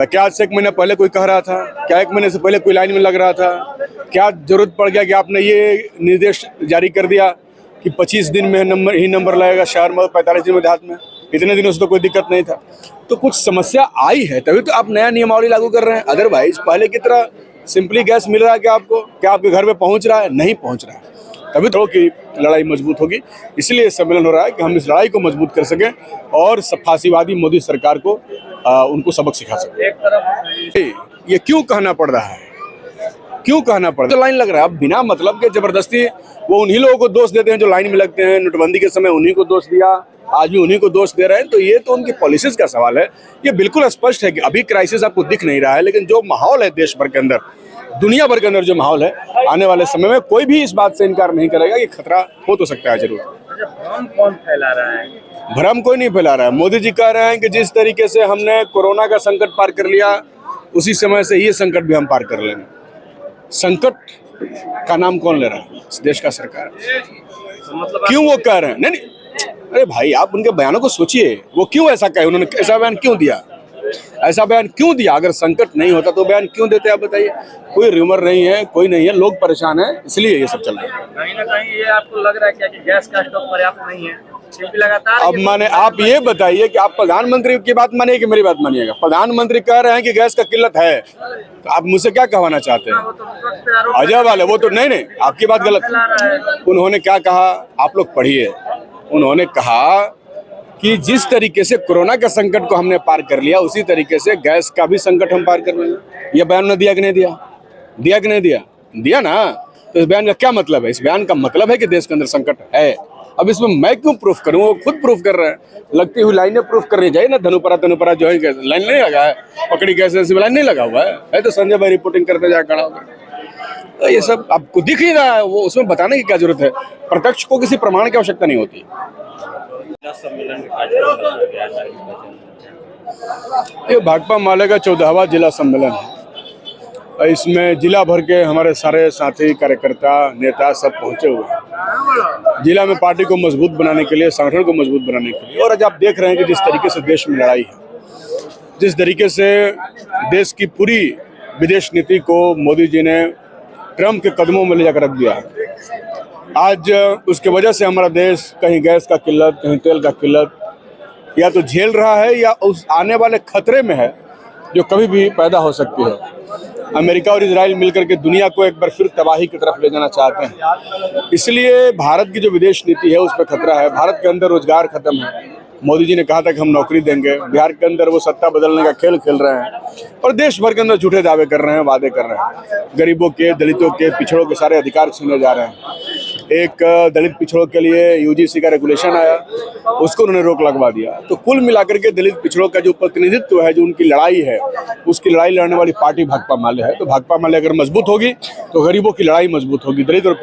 क्या आज से 1 महीना पहले कोई कह रहा था? क्या 1 महीने से पहले कोई लाइन में लग रहा था? क्या जरूरत पड़ गया कि आपने ये निर्देश जारी कर दिया कि 25 दिन में नंबर लगेगा शहर में, 45 दिन में देहात में? इतने दिनों से तो कोई दिक्कत नहीं था। तो कुछ समस्या आई है तभी तो आप नया नियमावली लागू कर रहे हैं। अदरवाइज पहले की तरह सिंपली गैस मिल रहा है क्या आपको? क्या आपके घर में पहुंच रहा है? नहीं पहुंच रहा है। तभी तो की लड़ाई मजबूत होगी। इसलिए सम्मेलन हो रहा है कि हम इस लड़ाई को मजबूत कर सकें और फांसीवादी मोदी सरकार को उनको सबक सिखा सकें। ये क्यों कहना पड़ रहा है? क्यों कहना पड़ रहा है? तो लाइन लग रहा है। अब बिना मतलब के जबरदस्ती वो उन्हीं लोगों को दोष देते हैं जो लाइन में लगते हैं। नोटबंदी के समय उन्हीं को दोष दिया, आज भी उन्हीं को दोष दे रहे हैं। तो ये तो उनकी पॉलिसीज का सवाल है। ये बिल्कुल स्पष्ट है कि अभी क्राइसिस आपको दिख नहीं रहा है, लेकिन जो माहौल है देश भर के अंदर, दुनिया भर के अंदर जो माहौल है, आने वाले समय में कोई भी इस बात से इनकार नहीं करेगा कि खतरा हो तो सकता है जरूर। भ्रम कौन फैला रहा है? भ्रम कोई नहीं फैला रहा है। मोदी जी कह रहे हैं कि जिस तरीके से हमने कोरोना का संकट पार कर लिया, उसी समय से ये संकट भी हम पार कर लेंगे। संकट का नाम कौन ले रहा है? इस देश का सरकार। मतलब क्यों वो कह रहे हैं? नहीं, अरे भाई आप उनके बयानों को सोचिए। वो क्यों ऐसा कहे? उन्होंने ऐसा बयान क्यों दिया? ऐसा बयान क्यों दिया? अगर संकट नहीं होता तो बयान क्यों देते? आप बताइए। कोई र्यूमर नहीं है, कोई नहीं है, लोग परेशान हैं, इसलिए ये सब चल रहा है। कहीं ना कहीं ये आपको लग रहा है क्या कि गैस का स्टॉक पर्याप्त नहीं है? लगातार अब माने आप ये बताइए कि आप प्रधानमंत्री की बात मानिए कि मेरी बात मानिएगा? प्रधानमंत्री कह रहे हैं कि गैस का किल्लत है, तो आप मुझसे क्या कहना चाहते हैं? अजय वाले वो तो नहीं, आपकी बात गलत। उन्होंने क्या कहा आप लोग पढ़िए। उन्होंने कहा कि जिस तरीके से कोरोना के संकट को हमने पार कर लिया, उसी तरीके से गैस का भी संकट हम पार कर लेंगे। यह बयान ने दिया कि नहीं दिया? दिया कि नहीं दिया? दिया ना। तो इस बयान का क्या मतलब है? इस बयान का मतलब है कि देश के अंदर संकट है। अब इसमें मैं क्यों प्रूफ करूं? वो खुद प्रूफ कर रहे हैं। लगती हुई लाइनें प्रूफ करनी चाहिए ना। धनुपरा जो है लाइन नहीं लगा है, पकड़ी कैसे लाइन नहीं लगा हुआ है तो संजय भाई रिपोर्टिंग करते जा खड़ा होकर। तो ये सब आपको दिख ही रहा है। वो उसमें बताने की क्या जरूरत है? प्रत्यक्ष को किसी प्रमाण की आवश्यकता नहीं होती। ये भाकपा माले का 14वां जिला सम्मेलन है। इसमें जिला भर के हमारे सारे साथी, कार्यकर्ता, नेता सब पहुंचे हुए हैं जिला में पार्टी को मजबूत बनाने के लिए, संगठन को मजबूत बनाने के लिए। और आज आप देख रहे हैं कि जिस तरीके से देश में लड़ाई है, जिस तरीके से देश की पूरी विदेश नीति को मोदी जी ने ट्रम्प के कदमों में ले जाकर रख दिया है। आज उसके वजह से हमारा देश कहीं गैस का किल्लत, कहीं तेल का किल्लत या तो झेल रहा है या उस आने वाले खतरे में है जो कभी भी पैदा हो सकती है। अमेरिका और इजराइल मिलकर के दुनिया को एक बार फिर तबाही की तरफ ले जाना चाहते हैं। इसलिए भारत की जो विदेश नीति है उस पर खतरा है। भारत के अंदर रोजगार खत्म है। मोदी जी ने कहा था कि हम नौकरी देंगे। बिहार के अंदर वो सत्ता बदलने का खेल खेल रहे हैं और देश भर के अंदर झूठे दावे कर रहे हैं, वादे कर रहे हैं। गरीबों के, दलितों के, पिछड़ों के सारे अधिकार छीने जा रहे हैं। एक दलित पिछड़ों के लिए यूजीसी का रेगुलेशन आया, उसको उन्होंने रोक लगवा दिया। तो कुल मिलाकर के दलित पिछड़ों का जो प्रतिनिधित्व है, जो उनकी लड़ाई है, उसकी लड़ाई लड़ने वाली पार्टी भाकपा माले है। तो भाकपा माले अगर मजबूत होगी तो गरीबों की लड़ाई मजबूत होगी। दलित और